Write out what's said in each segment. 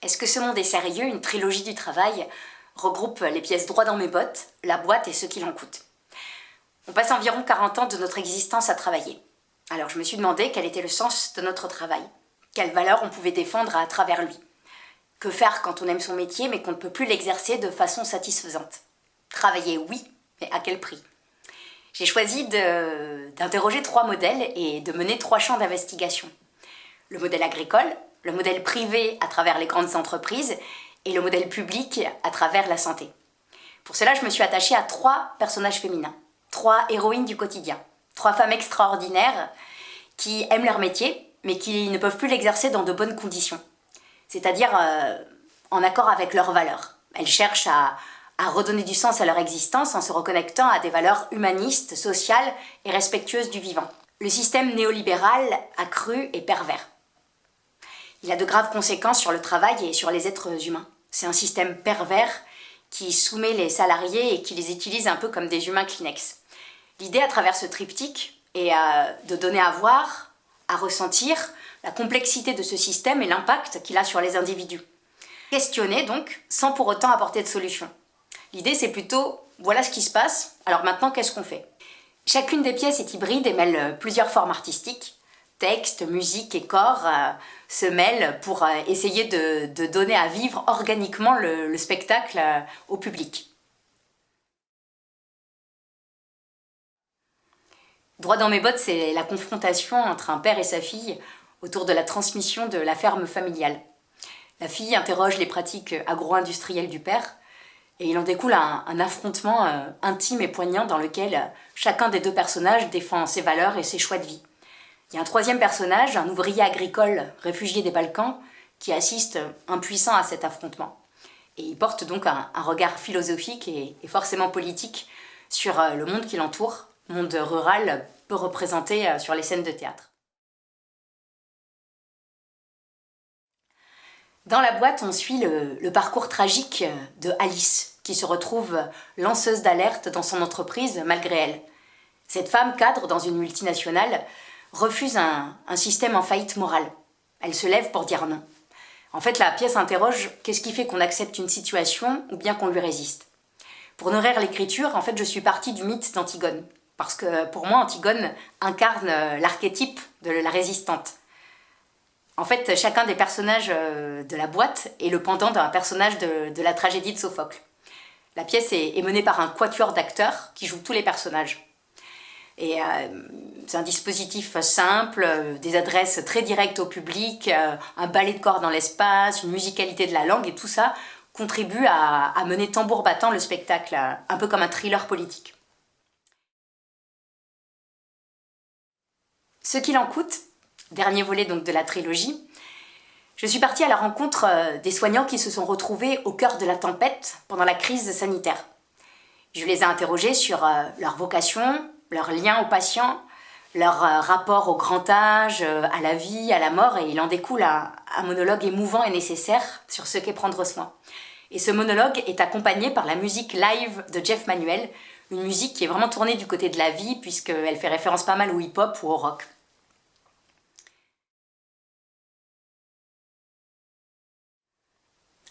Est-ce que ce monde est sérieux? Une trilogie du travail regroupe les pièces Droit dans mes bottes, La boîte et ce qu'il en coûte. On passe environ 40 ans de notre existence à travailler. Alors je me suis demandé quel était le sens de notre travail, quelles valeurs on pouvait défendre à travers lui. Que faire quand on aime son métier mais qu'on ne peut plus l'exercer de façon satisfaisante? Travailler, oui, mais à quel prix? J'ai choisi d'interroger 3 modèles et de mener 3 champs d'investigation. Le modèle agricole, le modèle privé à travers les grandes entreprises et le modèle public à travers la santé. Pour cela, je me suis attachée à 3 personnages féminins, 3 héroïnes du quotidien, 3 femmes extraordinaires qui aiment leur métier mais qui ne peuvent plus l'exercer dans de bonnes conditions, c'est-à-dire en accord avec leurs valeurs. Elles cherchent à redonner du sens à leur existence en se reconnectant à des valeurs humanistes, sociales et respectueuses du vivant. Le système néolibéral accru et pervers. Il a de graves conséquences sur le travail et sur les êtres humains. C'est un système pervers qui soumet les salariés et qui les utilise un peu comme des humains Kleenex. L'idée à travers ce triptyque est de donner à voir, à ressentir la complexité de ce système et l'impact qu'il a sur les individus. Questionner donc, sans pour autant apporter de solution. L'idée c'est plutôt, voilà ce qui se passe, alors maintenant qu'est-ce qu'on fait? Chacune des pièces est hybride et mêle plusieurs formes artistiques. Texte, musique et corps se mêlent pour essayer de donner à vivre organiquement le spectacle au public. Droit dans mes bottes, c'est la confrontation entre un père et sa fille autour de la transmission de la ferme familiale. La fille interroge les pratiques agro-industrielles du père et il en découle un affrontement intime et poignant dans lequel chacun des 2 personnages défend ses valeurs et ses choix de vie. Il y a un 3e personnage, un ouvrier agricole réfugié des Balkans, qui assiste impuissant à cet affrontement. Et il porte donc un regard philosophique et forcément politique sur le monde qui l'entoure, monde rural peu représenté sur les scènes de théâtre. Dans la boîte, on suit le parcours tragique de Alice, qui se retrouve lanceuse d'alerte dans son entreprise malgré elle. Cette femme cadre dans une multinationale refuse un système en faillite morale. Elle se lève pour dire non. En fait, la pièce interroge qu'est-ce qui fait qu'on accepte une situation ou bien qu'on lui résiste. Pour nourrir l'écriture, en fait, je suis partie du mythe d'Antigone. Parce que pour moi, Antigone incarne l'archétype de la résistante. En fait, chacun des personnages de la boîte est le pendant d'un personnage de la tragédie de Sophocle. La pièce est menée par un quatuor d'acteurs qui jouent tous les personnages. Et c'est un dispositif simple, des adresses très directes au public, un ballet de corps dans l'espace, une musicalité de la langue, et tout ça contribue à mener tambour battant le spectacle, un peu comme un thriller politique. Ce qu'il en coûte, dernier volet donc de la trilogie, je suis partie à la rencontre des soignants qui se sont retrouvés au cœur de la tempête pendant la crise sanitaire. Je les ai interrogés sur leur vocation, leur lien aux patients, leur rapport au grand âge, à la vie, à la mort, et il en découle un monologue émouvant et nécessaire sur ce qu'est prendre soin. Et ce monologue est accompagné par la musique live de Jeff Manuel, une musique qui est vraiment tournée du côté de la vie puisqu'elle fait référence pas mal au hip-hop ou au rock.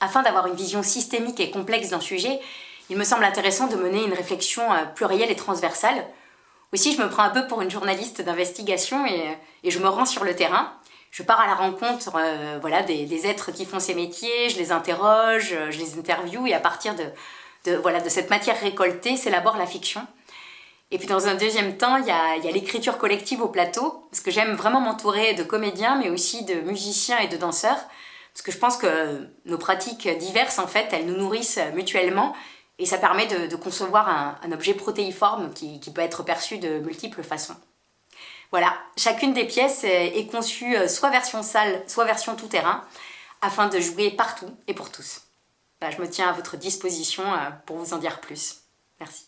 Afin d'avoir une vision systémique et complexe d'un sujet, il me semble intéressant de mener une réflexion plurielle et transversale. Aussi, je me prends un peu pour une journaliste d'investigation et je me rends sur le terrain. Je pars à la rencontre des êtres qui font ces métiers, je les interroge, je les interviewe et à partir de cette matière récoltée, s'élabore la fiction. Et puis dans un 2e temps, il y a l'écriture collective au plateau, parce que j'aime vraiment m'entourer de comédiens, mais aussi de musiciens et de danseurs, parce que je pense que nos pratiques diverses, en fait, elles nous nourrissent mutuellement, et ça permet de concevoir un objet protéiforme qui peut être perçu de multiples façons. Voilà, chacune des pièces est conçue soit version salle, soit version tout-terrain, afin de jouer partout et pour tous. Je me tiens à votre disposition pour vous en dire plus. Merci.